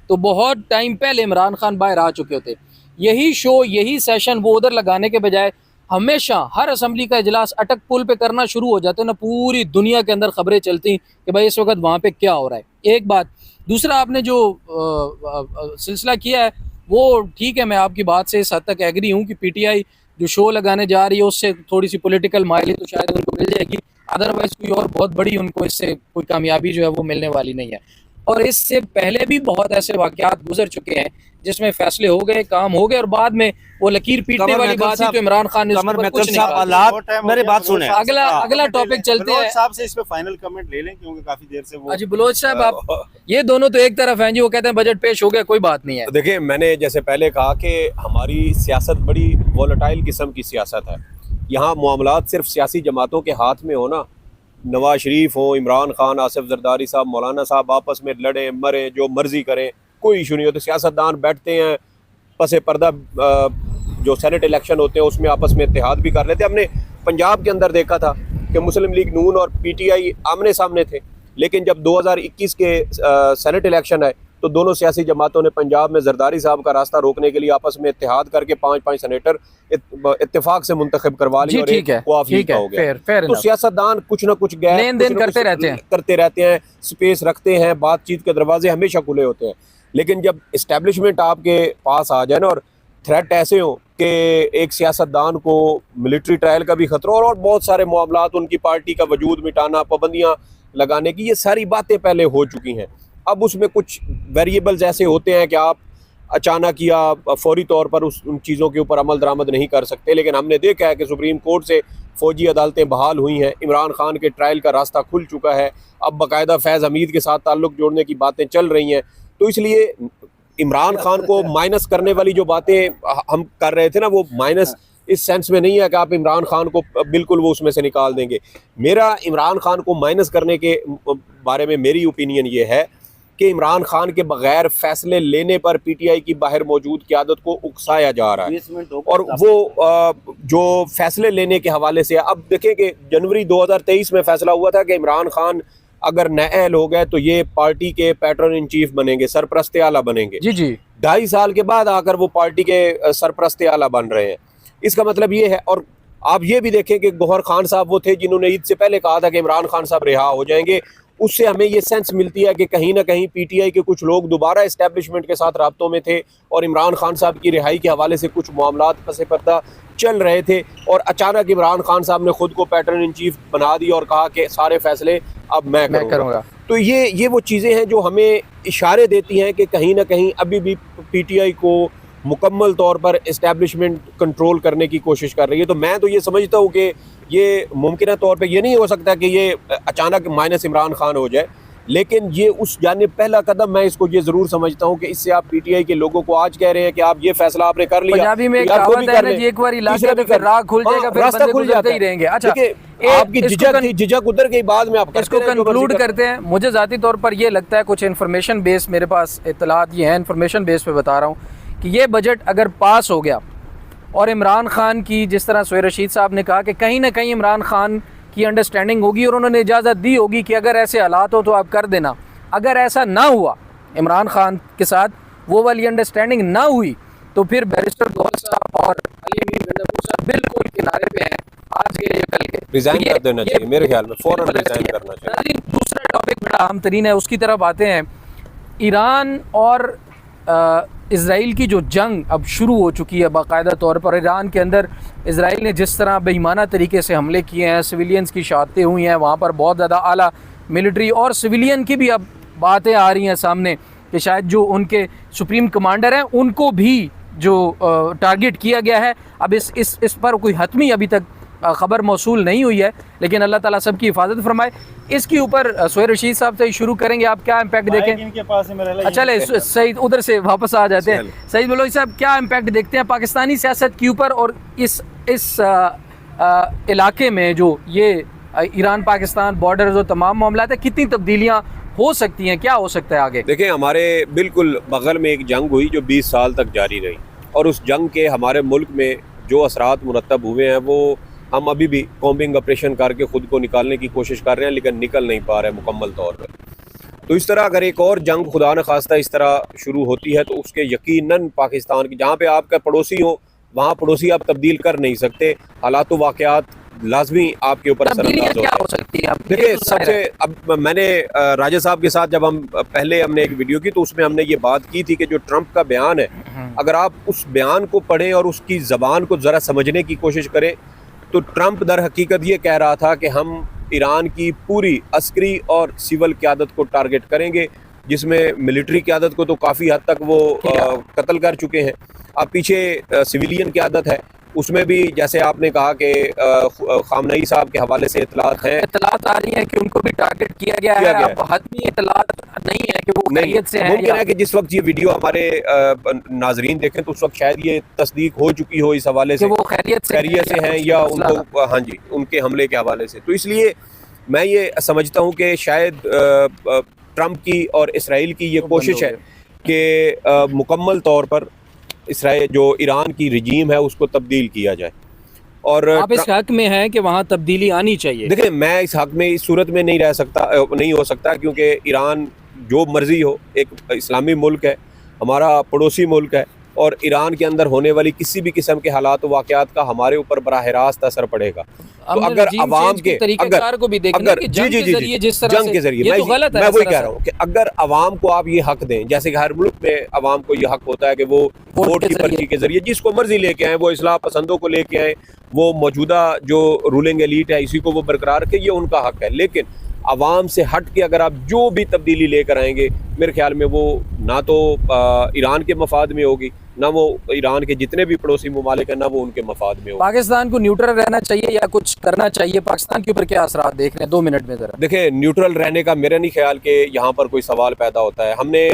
तो बहुत टाइम पहले इमरान खान बाहर आ चुके होते। यही शो यही सेशन वो उधर लगाने के बजाय हमेशा हर असम्बली का इजलास अटक पुल पे करना शुरू हो जाते हैं ना, पूरी दुनिया के अंदर खबरें चलती कि भाई इस वक्त वहाँ पे क्या हो रहा है। एक बात। दूसरा, आपने जो सिलसिला किया है वो ठीक है, मैं आपकी बात से इस हद तक एग्री हूँ कि पीटीआई जो शो लगाने जा रही है उससे थोड़ी सी पॉलिटिकल माइलेज तो शायद उनको मिल जाएगी, अदरवाइज कोई और बहुत बड़ी उनको इससे कोई कामयाबी जो है वो मिलने वाली नहीं है। और इससे पहले भी बहुत ऐसे वाकयात गुजर चुके हैं जिसमें फैसले हो गए, काम हो गए और बाद में वो लकीर पीटने वाली बात थी तो इमरान खान ने उसके ऊपर कुछ नहीं कहा। हालात मेरी बात सुने, अगला टॉपिक चलते हैं साहब से इस पे फाइनल कमेंट ले लें क्योंकि काफी देर से वो अजी बलोच साहब, आप ये दोनों तो एक तरफ हैं जी, वो कहते हैं बजट पेश हो गया, कोई बात नहीं है। देखिए, मैंने जैसे पहले कहा कि हमारी सियासत बड़ी वोलेटाइल किस्म की सियासत है। यहाँ मामलात सिर्फ सियासी जमातों के हाथ में हो ना, नवाज शरीफ हो, इमरान खान, आसिफ जरदारी साहब, मौलाना साहब आपस में लड़ें मरें, जो मर्जी करें, कोई इशू नहीं होता। सियासतदान बैठते हैं पसे पर्दा, जो सेनेट इलेक्शन होते हैं उसमें आपस में इत्तेहाद भी कर लेते हैं। हमने पंजाब के अंदर देखा था कि मुस्लिम लीग नून और पीटीआई आमने सामने थे, लेकिन जब 2021 के सेनेट इलेक्शन आए तो दोनों सियासी जमातों ने पंजाब में जरदारी साहब का रास्ता रोकने के लिए आपस में इत्तेहाद करके 5-5 सेनेटर इत्तेफाक से मुंतखब करवा लिए और एक वाफी हो गया। तो सियासतदान कुछ ना कुछ गैर लेन देन करते रहते हैं, स्पेस रखते हैं, बातचीत के दरवाजे हमेशा खुले होते हैं। लेकिन जब इस्टेब्लिशमेंट आपके पास आ जाए ना और थ्रेट ऐसे हो कि एक सियासतदान को मिलिट्री ट्रायल का भी खतरा और बहुत सारे मामलात, उनकी पार्टी का वजूद मिटाना, पाबंदियाँ लगाने की, ये सारी बातें पहले हो चुकी हैं। अब उसमें कुछ वेरिएबल्स ऐसे होते हैं कि आप अचानक या फौरी तौर पर उन चीज़ों के ऊपर अमल दरामद नहीं कर सकते। लेकिन हमने देखा है कि सुप्रीम कोर्ट से फ़ौजी अदालतें बहाल हुई हैं, इमरान खान के ट्रायल का रास्ता खुल चुका है, अब बाकायदा फैज़ हमीद के साथ ताल्लुक़ जोड़ने की बातें चल रही हैं। तो इसलिए इमरान खान को माइनस करने वाली जो बातें हम कर रहे थे ना, वो माइनस इस सेंस में नहीं है कि आप इमरान खान को बिल्कुल वो उसमें से निकाल देंगे। मेरा इमरान खान को माइनस करने के बारे में मेरी ओपिनियन ये है कि इमरान खान के बगैर फैसले लेने पर पीटीआई की बाहर मौजूद क़यादत को उकसाया जा रहा है और वो जो फैसले लेने के हवाले से, अब देखें कि जनवरी 2023 में फैसला हुआ था कि इमरान खान अगर नाअहल हो गए तो ये पार्टी के पैटर्न इन चीफ बनेंगे, सरपरस्त आला बनेंगे। जी जी, 2.5 साल के बाद आकर वो पार्टी के सरपरस्त आला बन रहे हैं। इसका मतलब ये है, और आप ये भी देखें कि गौहर खान साहब वो थे जिन्होंने ईद से पहले कहा था कि इमरान खान साहब रिहा हो जाएंगे। उससे हमें ये सेंस मिलती है कि कहीं ना कहीं पीटीआई के कुछ लोग दोबारा इस्टेब्लिशमेंट के साथ राब्तों में थे और इमरान खान साहब की रिहाई के हवाले से कुछ मामलात पसे पर्दा चल रहे थे और अचानक इमरान खान साहब ने खुद को पैटर्न इन चीफ बना दिया और कहा कि सारे फैसले अब मैं करूँगा। तो ये वो चीज़ें हैं जो हमें इशारे देती हैं कि कहीं ना कहीं अभी भी पीटीआई को मुकम्मल तौर पर इस्टेब्लिशमेंट कंट्रोल करने की कोशिश कर रही है। तो मैं तो ये समझता हूँ कि ये मुमकिन तौर पे ये नहीं हो सकता कि ये अचानक माइनस इमरान खान हो जाए, लेकिन ये उस जानिब पहला कदम मैं इसको ये ज़रूर समझता हूँ कि इससे आप पीटीआई के लोगों को आज कह रहे हैं कि आप ये फैसला आपने कर लिया, पंजाबी में एक कहावत है ना जी, एक बार इलाके में फिर राह खुल जाएगा, फिर रास्ता खुल जाता ही रहेंगे। अच्छा, आपकी झिझक उतर गई, बाद में आप इसको कंक्लूड करते हैं। मुझे ज़ाती तौर पर ये लगता है, कुछ इन्फॉर्मेशन बेस मेरे पास इत्तलात ये हैं, इन्फॉर्मेशन बेस पे बता रहा हूँ कि ये बजट अगर पास हो गया और इमरान खान की, जिस तरह सोहेल रशीद साहब ने कहा कि कहीं ना कहीं इमरान खान की अंडरस्टैंडिंग होगी और उन्होंने इजाज़त दी होगी कि अगर ऐसे हालात हो तो आप कर देना। अगर ऐसा ना हुआ, इमरान खान के साथ वो वाली अंडरस्टैंडिंग ना हुई, तो फिर बैरिस्टर गौहर साहब और अली अमीन गंडापुर साहब बिल्कुल किनारे पे हैं, आज के या कल के। रिजाइन कर देना चाहिए मेरे ख्याल में, फौरन रिजाइन करना चाहिए। दूसरा टॉपिक बड़ा अहम तरीन है, उसकी तरफ आते हैं। ईरान और इज़राइल की जो जंग अब शुरू हो चुकी है बाकायदा तौर पर। ईरान के अंदर इज़राइल ने जिस तरह बेईमाना तरीके से हमले किए हैं, सिविलियंस की शहादतें हुई हैं, वहाँ पर बहुत ज़्यादा आला मिलिट्री और सिविलियन की भी अब बातें आ रही हैं सामने कि शायद जो उनके सुप्रीम कमांडर हैं उनको भी जो टारगेट किया गया है। अब इस पर कोई हतमी अभी तक ख़बर मौसूल नहीं हुई है, लेकिन अल्लाह ताला सबकी हिफाजत फरमाए। इसके ऊपर सोहेल रशीद साहब से शुरू करेंगे, आप क्या इम्पैक्ट देखें? इनके पास चले सईद उधर से वापस आ जाते हैं। सईद बलोच साहब, क्या इम्पैक्ट देखते हैं पाकिस्तानी सियासत के ऊपर और इस इलाके में जो ये ईरान पाकिस्तान बॉर्डर जो तमाम मामला है, कितनी तब्दीलियाँ हो सकती हैं, क्या हो सकता है आगे? देखें, हमारे बिल्कुल बगल में एक जंग हुई जो 20 साल तक जारी रही और उस जंग के हमारे मुल्क में जो असरात मुरतब हुए हैं वो हम अभी भी कॉम्बिंग ऑपरेशन करके ख़ुद को निकालने की कोशिश कर रहे हैं, लेकिन निकल नहीं पा रहे हैं मुकम्मल तौर पर। तो इस तरह अगर एक और जंग खुदा न खास्ता इस तरह शुरू होती है तो उसके यकीनन पाकिस्तान की, जहाँ पे आपका पड़ोसी हो वहाँ पड़ोसी आप तब्दील कर नहीं सकते, हालात वाक़यात लाजमी आपके ऊपर तब्दीलियां असरअंदाज क्या होते हो हैं। सकती है? अब देखिए ये तो जाहिर है। सबसे अब मैंने राजा साहब के साथ जब हम पहले हमने एक वीडियो की तो उसमें हमने ये बात की थी कि जो ट्रंप का बयान है, अगर आप उस बयान को पढ़ें और उसकी ज़बान को ज़रा समझने की कोशिश करें तो ट्रंप दर हकीकत ये कह रहा था कि हम ईरान की पूरी अस्करी और सिविल क़यादत को टारगेट करेंगे, जिसमें मिलिट्री क़यादत को तो काफ़ी हद तक वो कत्ल कर चुके हैं। अब पीछे सिविलियन क़यादत है, उसमें भी जैसे आपने कहा कि खामनई साहब के हवाले से इतलात हैं, इत्तलात आ रही है कि उनको भी टारगेट किया गया किया है। गया अब हतमी इत्तलात नहीं है कि वो नहीं, खैरियत से हैं मुमकिन या है कि जिस वक्त ये वीडियो हमारे नाजरीन देखें तो उस वक्त शायद ये तस्दीक हो चुकी हो इस हवाले कि से, वो खैरियत से हैं या उनको हाँ जी उनके हमले के हवाले से। तो इसलिए मैं ये समझता हूँ कि शायद ट्रंप की और इसराइल की ये कोशिश है कि मुकम्मल तौर पर इसराइल जो ईरान की रजीम है उसको तब्दील किया जाए। और आप इस हक में हैं कि वहाँ तब्दीली आनी चाहिए। देखिए मैं इस हक में इस सूरत में नहीं रह सकता, नहीं हो सकता, क्योंकि ईरान जो मर्ज़ी हो, एक इस्लामी मुल्क है, हमारा पड़ोसी मुल्क है, और ईरान के अंदर होने वाली किसी भी किस्म के हालात व वाक़यात का हमारे ऊपर बराह रास्त असर पड़ेगा। तो अगर अवाम के तरीक़ेकार को भी देखना कि जंग के ज़रिए जिस तरह जंग के ज़रिए ये तो गलत है। मैं वही कह रहा हूँ कि अगर अवाम को आप ये हक दें, जैसे कि हर मुल्क में अवाम को ये हक होता है कि वो वोट की पर्ची के ज़रिए जिसको मर्जी लेके आए, वो इस्लाह पसंदों को लेके आए, वो मौजूदा जो रूलिंग एलीट है इसी को वो बरकरार रखे, ये उनका हक है। लेकिन आवाम से हट के अगर आप जो भी तब्दीली लेकर आएंगे, मेरे ख्याल में वो ना तो ईरान के मफाद में होगी, ना वो ईरान के जितने भी पड़ोसी ममालिक हैं, ना वो उनके मफाद में होगी। पाकिस्तान को न्यूट्रल रहना चाहिए या कुछ करना चाहिए? पाकिस्तान के ऊपर क्या असरात देख रहे हैं 2 मिनट में ज़रा? देखिए न्यूट्रल रहने का मेरा नहीं ख्याल कि यहाँ पर कोई सवाल पैदा होता है। हमने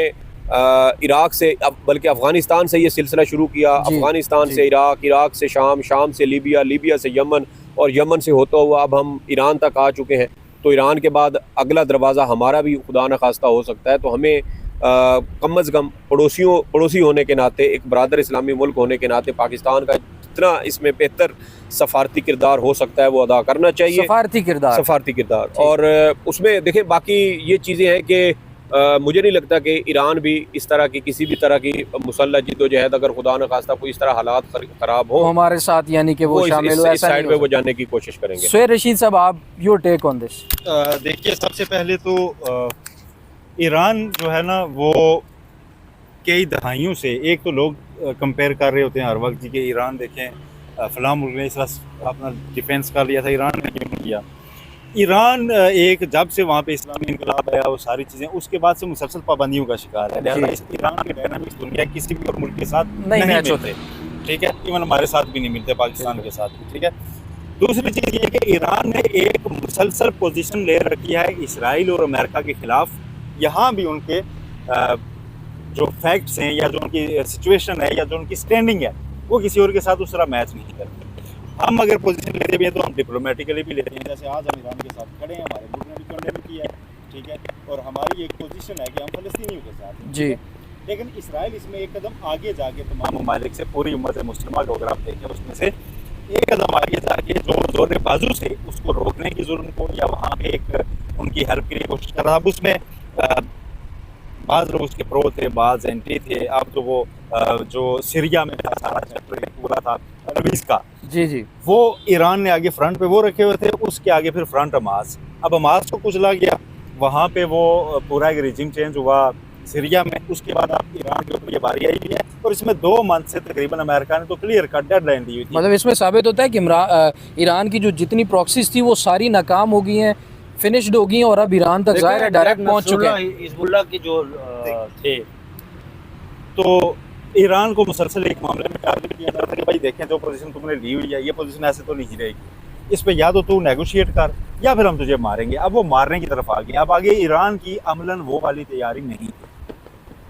इराक से बल्कि अफ़गानिस्तान से ये सिलसिला शुरू किया, अफ़गानिस्तान से इराक, इराक से शाम, शाम से लीबिया, लीबिया से यमन, और यमन से होता हुआ अब हम ईरान तक आ चुके हैं। तो ईरान के बाद अगला दरवाज़ा हमारा भी खुदा न खास्ता हो सकता है। तो हमें कम अज़ कम पड़ोसी होने के नाते, एक बरादर इस्लामी मुल्क होने के नाते पाकिस्तान का जितना इसमें बेहतर सफारती किरदार हो सकता है वो अदा करना चाहिए। सफारती किरदार और उसमें देखें बाकी ये चीज़ें हैं कि मुझे नहीं लगता कि ईरान भी इस तरह की किसी भी तरह की मुसल्लह जिद्दोजहद, अगर खुदा न खास्ता कोई इस तरह हालात ख़राब हो हमारे साथ, यानी कि वो शामिल हो, इस साइड पे वो जाने की कोशिश करेंगे। सुहेल रशीद साहब, आप योर टेक ऑन दिस? देखिए सबसे पहले तो ईरान जो है ना वो कई दहाइयों से, एक तो लोग कंपेयर कर रहे होते हैं हर वक्त जी कि ईरान देखें फ़लाँ मुल्क ने इस तरह अपना डिफेंस कर लिया था, ईरान ने क्यों नहीं किया। ईरान एक जब से वहाँ पे इस्लामी इनकलाब आया वो सारी चीज़ें, उसके बाद से मुसलसल पाबंदियों का शिकार है। ईरान के डायनामिक्स दुनिया किसी भी और मुल्क के साथ नहीं मिलते, ठीक है, इवन हमारे साथ भी नहीं मिलते, पाकिस्तान के साथ भी, ठीक है। दूसरी चीज़ ये कि ईरान ने एक मुसलसल पोजीशन ले रखी है इसराइल और अमेरिका के ख़िलाफ़। यहाँ भी उनके जो फैक्ट्स हैं या जो उनकी सिचुएशन है या जो उनकी स्टैंडिंग है वो किसी और के साथ उस तरह मैच नहीं करते। हम अगर पोजीशन लेते भी हैं तो हम डिप्लोमेटिकली भी लेते हैं, जैसे आज हम ईरान के साथ खड़े हैं, हमारे मुल्क ने भी कंडेम किया है, ठीक है, और हमारी एक पोजीशन है कि हम फ़लस्तीनियों के साथ हैं जी। लेकिन इसराइल इसमें एक कदम आगे जाके तमाम ममालिक से, पूरी उम्मत मुस्लिमा को अगर आप देखें उसमें से एक कदम आगे जाके जो जोर बाजू से उसको रोकने की जुल्म को या वहाँ पे एक उनकी हेल्प के लिए कोशिश कर रहा। अब उसमें बाज़ लोग उसके प्रो थे, बाज़ एंटी थे। अब तो वो जो सीरिया में सारा चैप्टर पूरा था रवीज़ का, जी, वो ईरान ने आगे फ्रंट पे वो रखे हुए थे, उसके आगे फिर फ्रंट हमास। अब हमास को कुचला गया, वहाँ पे वो पूरा एक रिजीम चेंज हुआ सीरिया में। उसके बाद अब ईरान के ऊपर ये बारी आई हुई है और इसमें 2 मंथ से तकरीबन अमेरिका ने तो क्लियर कट डेडलाइन दी हुई थी। मतलब इसमें साबित होता है कि ईरान की जो जितनी प्रॉक्सीज थी वो सारी नाकाम हो गई हैं, फिनिश्ड हो गई हैं, और अब ईरान तक ज़ाहिर है डायरेक्ट पहुंच चुके हैं। हिज़्बुल्लाह की जो थे, तो ईरान को मुसलसल एक मामले में टारगेट किया जाता है कि भाई देखें जो पोजीशन तुमने ली हुई है ये पोजीशन ऐसे तो नहीं रहेगी, इस पे या तो तू नेगोशिएट कर या फिर हम तुझे मारेंगे। अब वो मारने की तरफ आ गए। अब आगे ईरान की अमलन वो वाली तैयारी नहीं है,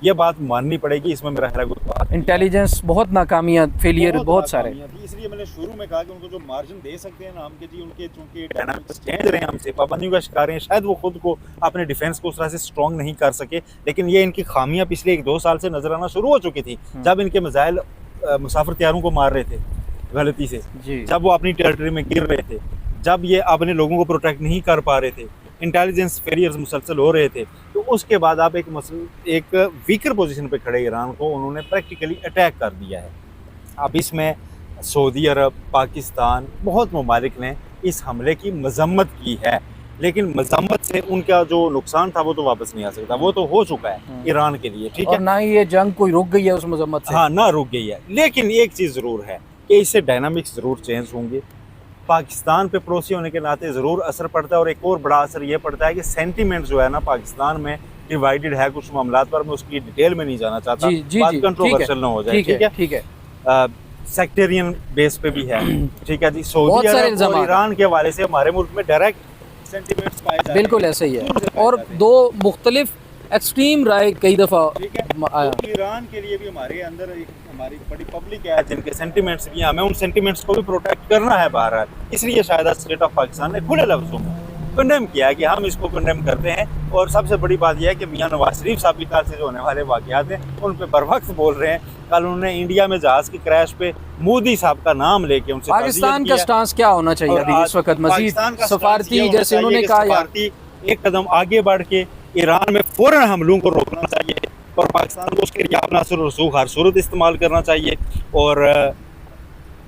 ये बात माननी पड़ेगी। इसमें मेरा है बात इंटेलिजेंस बहुत नाकामियाँ, फेलियर बहुत सारे, इसलिए मैंने शुरू में कहा कि उनको जो मार्जिन दे सकते हैं ना हम के जी, उनके चूंकि डायनामिक्स चेंज रहे हैं, हमसे पाबंदियों का शिकार हैं, शायद वो खुद को अपने डिफेंस को उस तरह से स्ट्रॉन्ग नहीं कर सके। लेकिन ये इनकी खामियां पिछले 1-2 साल से नजर आना शुरू हो चुकी थी, जब इनके मिसाइल मुसाफिर तैयारों को मार रहे थे गलती से, जब वो अपनी टेरिटरी में गिर रहे थे, जब ये अपने लोगों को प्रोटेक्ट नहीं कर पा रहे थे, इंटेलिजेंस फेलियर्स मुसलसल हो रहे थे। तो उसके बाद आप एक वीकर पोजीशन पे खड़े ईरान को उन्होंने प्रैक्टिकली अटैक कर दिया है। अब इसमें सऊदी अरब, पाकिस्तान, बहुत ममालिक ने इस हमले की मजम्मत की है, लेकिन मजम्मत से उनका जो नुकसान था वो तो वापस नहीं आ सकता, वो तो हो चुका है ईरान के लिए, ठीक और है। ना ही ये जंग कोई रुक गई है उस मजम्मत से। हाँ, ना रुक गई है, लेकिन एक चीज़ ज़रूर है कि इससे डायनामिक्स ज़रूर चेंज होंगे। पाकिस्तान पे पड़ोसी होने के नाते ज़रूर असर पड़ता है, और एक और बड़ा असर ये पड़ता है कि सेंटीमेंट जो है ना पाकिस्तान में डिवाइडेड है कुछ मामलात पर। मैं उसकी डिटेल में नहीं जाना चाहता, जी जी बात जी, कंट्रोवर्शियल ना हो जाए, ठीक है। ठीक है। सेक्टेरियन बेस पे भी है, ठीक है जी। बहुत सऊदी सारे अरब और इल्ज़ामात ईरान के हवाले से हमारे मुल्क में डायरेक्ट सेंटीमेंट्स पाए जाते हैं, बिल्कुल ऐसा ही है, शुरू से पाए और जाते हैं, दो मुख्तलिफ एक्सट्रीम राय कई दफ़ा ठीक है। आया। तो ईरान के लिए भी हमारे अंदर एक हमारी बड़ी पब्लिक है जिनके सेंटीमेंट्स भी हैं, हमें उन सेंटीमेंट्स को भी प्रोटेक्ट करना है बहरहाल। इसलिए शायद स्टेट ऑफ पाकिस्तान ने खुले लफ्ज़ों में कंडेम किया है कि हम इसको कंडेम करते हैं। और सबसे बड़ी बात यह है कि मियां नवाज शरीफ साहब की कार से जो होने वाले वाक़यात हैं उन पर बर वक्त बोल रहे हैं। कल उन्होंने इंडिया में जहाज़ की क्रैश पे मोदी साहब का नाम लेके उनसे पाकिस्तान का स्टांस क्या होना चाहिए और अभी आज इस वक्त? मजीद पाकिस्तान का सफारती, स्टांस ये होना जैसे चाहिए उन्होंने कि कहा यार, सफारती एक कदम आगे बढ़ के ईरान में फ़ौरन हमलों को रोकना चाहिए, और पाकिस्तान को उसके लिए अपना असर और रसूख हर सूरत इस्तेमाल करना चाहिए, और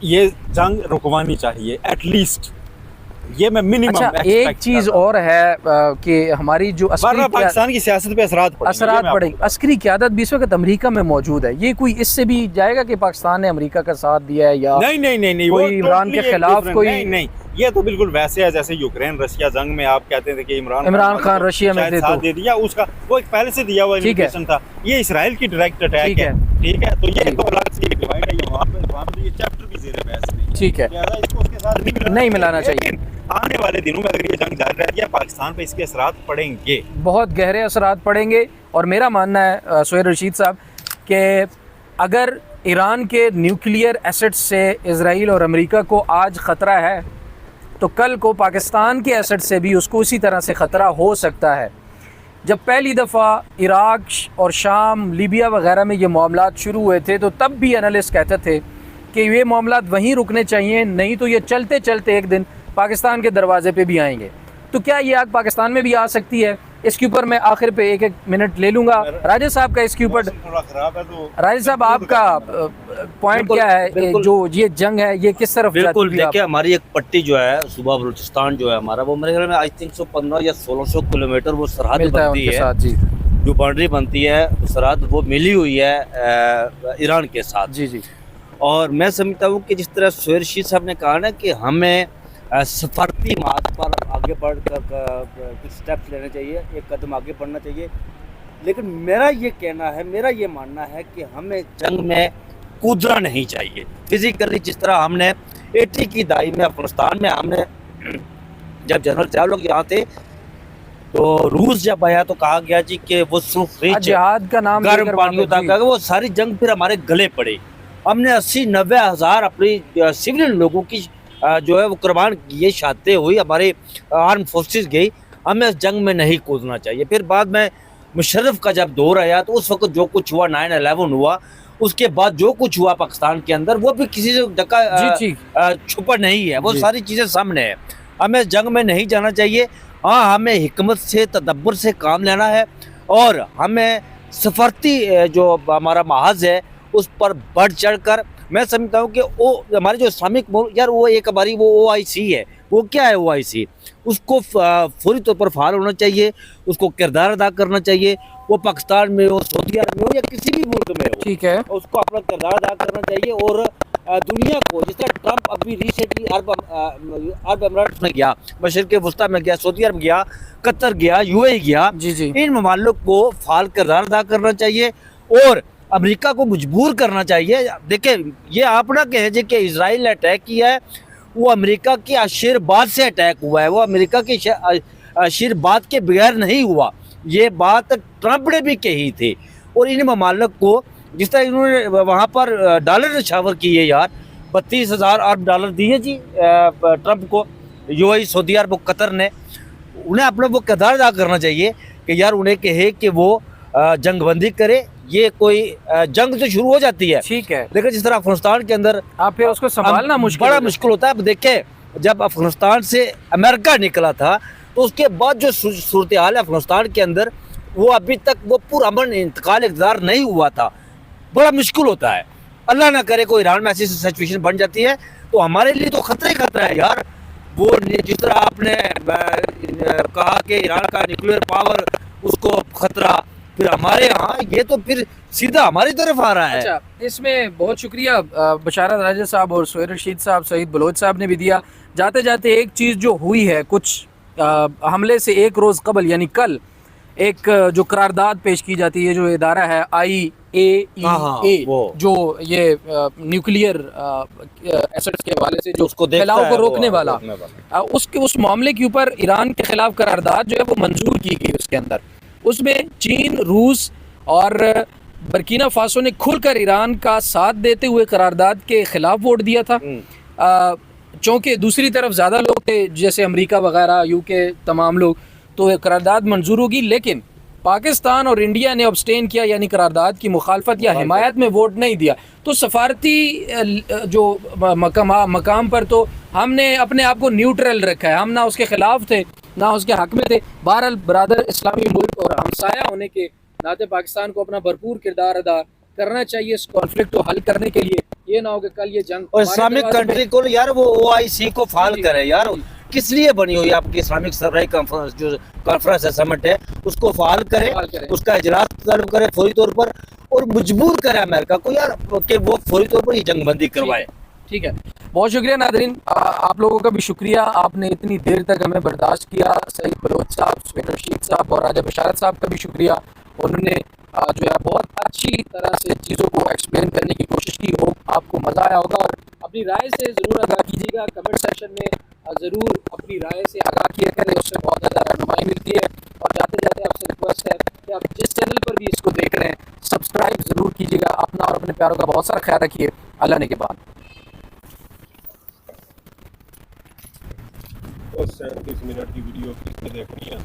ये जंग रुकवानी चाहिए एटलीस्ट। ये मैं मिनिमम अच्छा एक चीज़ और है कि हमारी जो वरना पाकिस्तान की सियासत पे असरात पड़ेगी। अस्करी क़यादत भी इस वक्त अमेरिका में मौजूद है, ये कोई इससे भी जाएगा कि पाकिस्तान ने अमेरिका का साथ दिया है या नहीं कोई इमरान के खिलाफ कोई? नहीं, ये तो बिल्कुल वैसे है जैसे यूक्रेन रशिया जंग में आप कहते थे कि इमरान खान रशिया में साथ दे दिया, उसका वो एक पहले से दिया हुआ इन्विटेशन था। ये इसराइल की डायरेक्ट अटैक है, ठीक है। तो ये तो अलग से डिवाइड है, वहाँ पे ये चैप्टर भी ज़ेर बहस नहीं है, ठीक है, इसको उसके साथ नहीं मिलाना चाहिए। आने वाले दिनों में अगर ये जंग जारी रह गया पाकिस्तान पे इसके असरात पड़ेंगे, बहुत गहरे असरात पड़ेंगे। और मेरा मानना है सुहेल रशीद साहब कि अगर ईरान के न्यूक्लियर एसेट्स से इजराइल और अमेरिका को आज ख़तरा है तो कल को पाकिस्तान के एसेट से भी उसको उसी तरह से ख़तरा हो सकता है। जब पहली दफ़ा इराक और शाम, लीबिया वगैरह में ये मामलात शुरू हुए थे तो तब भी एनालिस्ट कहते थे कि ये मामलात वहीं रुकने चाहिए, नहीं तो ये चलते चलते एक दिन पाकिस्तान के दरवाजे पे भी आएंगे। तो क्या ये आग पाकिस्तान में भी आ सकती है? इसके ऊपर मैं आखिर पे एक मिनट ले लूँगा। राजेश साहब का इसके ऊपर, थोड़ा ख़राब है तो राजेश साहब आपका पॉइंट क्या है, जो ये जंग है ये किस तरफ बिल्कुल जाती है? देखिए, हमारी एक पट्टी जो है सूबा बलूचिस्तान जो है हमारा, वो मेरे ख्याल में आई थिंक 115 या 1600 किलोमीटर वो सरहद मिलता है बनती उनके है, साथ, जी जो बाउंड्री बनती है सरहद वो मिली हुई है ईरान के साथ। जी जी। और मैं समझता हूँ कि जिस तरह सुहेल रशीद साहब ने कहा ना कि हमें सफारती मार्ग पर आगे बढ़ कर कुछ स्टेप्स लेने चाहिए, एक कदम आगे बढ़ना चाहिए, लेकिन मेरा ये कहना है, मेरा ये मानना है कि हमें जंग में कूदना नहीं चाहिए फिजिकली। जिस तरह हमने 80 की दहाई में अफगानिस्तान में हमने जब जनरल चाव लोग यहाँ थे तो रूस जब आया तो कहा गया जी कि वो सिर्फ जिहाद का नाम गर्म पानी था, वो सारी जंग फिर हमारे गले पड़े। हमने 80-90 हज़ार अपनी सिविलियन लोगों की जो है वो कुर्बान किए, शहादतें हुई, हमारे आर्म फोर्सेस गई। हमें इस जंग में नहीं कूदना चाहिए। फिर बाद में मुशर्रफ का जब दौर आया तो उस वक्त जो कुछ हुआ, 9/11 हुआ, उसके बाद जो कुछ हुआ पाकिस्तान के अंदर वो भी किसी से छुपा नहीं है, वो सारी चीज़ें सामने है। हमें इस जंग में नहीं जाना चाहिए। हाँ, हमें हिकमत से, तदब्बर से काम लेना है, और हमें सफारती जो हमारा महाज है उस पर बढ़ चढ़ कर, मैं समझता हूँ कि वो हमारे जो इस्लामिक यार वो एक हमारी वो OIC है, वो क्या है OIC, उसको फौरी तौर पर फाल होना चाहिए, उसको किरदार अदा करना चाहिए। वो पाकिस्तान में हो, सऊदी अरब में हो या किसी भी मुल्क में हो, ठीक है, उसको अपना किरदार अदा करना चाहिए। और दुनिया को, जिस तरह ट्रंप अभी रिसेंटली अरब अमीरात में गया, मशरिक़ वस्ता में गया, सऊदी अरब गया, कतर गया, UAE गया, जी जी, इन ममालिक को फाल किरदार अदा करना चाहिए और अमेरिका को मजबूर करना चाहिए। देखिए, ये आप ना कहें जी कि इजराइल ने अटैक किया है, वो अमेरिका के आशीर्वाद से अटैक हुआ है, वो अमेरिका के आशीर्वाद के बगैर नहीं हुआ। ये बात ट्रंप ने भी कही थी। और इन ममालिक को जिस तरह इन्होंने वहाँ पर डॉलर निछावर किए यार, 32,000 अरब डॉलर दिए जी ट्रंप को, UAE, सऊदी अरब, कतर ने, उन्हें अपना वो किरदार अदा करना चाहिए कि यार उन्हें कहे कि वो जंगबंदी करे। ये कोई जंग तो शुरू हो जाती है, ठीक है, लेकिन जिस तरह अफगानिस्तान के अंदर आप फिर उसको संभालना बड़ा मुश्किल होता है। अब देखें, जब अफगानिस्तान से अमेरिका निकला था तो उसके बाद जो सूरत हाल है अफगानिस्तान के अंदर, वो अभी तक वो पुरअमन इंतकाल इक़्तिदार नहीं हुआ था। बड़ा मुश्किल होता है। अल्लाह ना करे कोई ईरान में ऐसी सिचुएशन बन जाती है तो हमारे लिए तो खतरा ही खतरा है यार। वो जिस तरह आपने कहा कि ईरान का न्यूक्लियर पावर उसको खतरा, फिर हमारे यहाँ ये तो फिर सीधा हमारी तरफ आ रहा है। अच्छा, इसमें बहुत शुक्रिया बशारत राजा साहब और सुहेल रशीद साहब, सईद बलोच साहब ने भी दिया। जाते जाते एक चीज़ जो हुई है कुछ हमले से एक रोज़ कबल यानी कल एक जो करारदाद पेश की जाती है, जो इदारा है IAEA वो। जो ये न्यूक्लियर एसेट्स के हवाले से जो उसको देखता फैलाव को है, वो रोकने वाला, रोकने वाला। उसके उस मामले के ऊपर ईरान के खिलाफ करारदाद जो है वो मंजूर की गई। उसके अंदर उसमें चीन, रूस और बर्किना फासो ने खुलकर ईरान का साथ देते हुए करारदाद के खिलाफ वोट दिया था। चूँकि दूसरी तरफ ज़्यादा लोग थे जैसे अमेरिका वगैरह, UK, तमाम लोग, तो ये करारदाद मंजूर होगी। लेकिन पाकिस्तान और इंडिया ने अब्सटेन किया, यानी करारदाद की मुखालफत या हिमायत में वोट नहीं दिया। तो सफारती जो मकाम पर तो हमने अपने आप को न्यूट्रल रखा है, हम ना उसके ख़िलाफ़ थे ना उसके हक़ में थे। बहरहाल बरादर इस्लामी मुल्क और हमसाया होने के नाते पाकिस्तान को अपना भरपूर किरदार अदा करना चाहिए इस कॉन्फ्लिक्ट को हल करने के लिए। ये ना हो कि कल ये जंग और इस्लामिक कंट्री को यार वो OIC को फाल करे यार। किस लिए बनी हुई आपकी इस्लामिक सरबराही कॉन्फ्रेंस, जो कॉन्फ्रेंस है, समिट है, उसको फाल करे, उसका इजलास तलब करे फौरी तौर पर और मजबूर करे अमेरिका को यार कि वो फौरी तौर पर ये जंगबंदी करवाए। ठीक है, बहुत शुक्रिया नादरीन, आप लोगों का भी शुक्रिया, आपने इतनी देर तक हमें बर्दाश्त किया। सईद बलोच साहब, सुहेल रशीद साहब और राजा बशारत साहब का भी शुक्रिया। उन्होंने जो है बहुत अच्छी तरह से चीज़ों को एक्सप्लेन करने की कोशिश की। हो आपको मज़ा आया होगा और अपनी राय से ज़रूर आगाह कीजिएगा। कमेंट सेक्शन में ज़रूर अपनी राय से आगाह किया करें, उससे बहुत ज़्यादा रहनुमाई मिलती है। और जाते जाते आपसे रिक्वेस्ट है कि आप जिस चैनल पर भी इसको देख रहे हैं सब्सक्राइब ज़रूर कीजिएगा। अपना और अपने प्यारों का बहुत सारा ख्याल रखिए। अल्लाह ने के बाद 37 मिनट की वीडियो किसने देखनी है?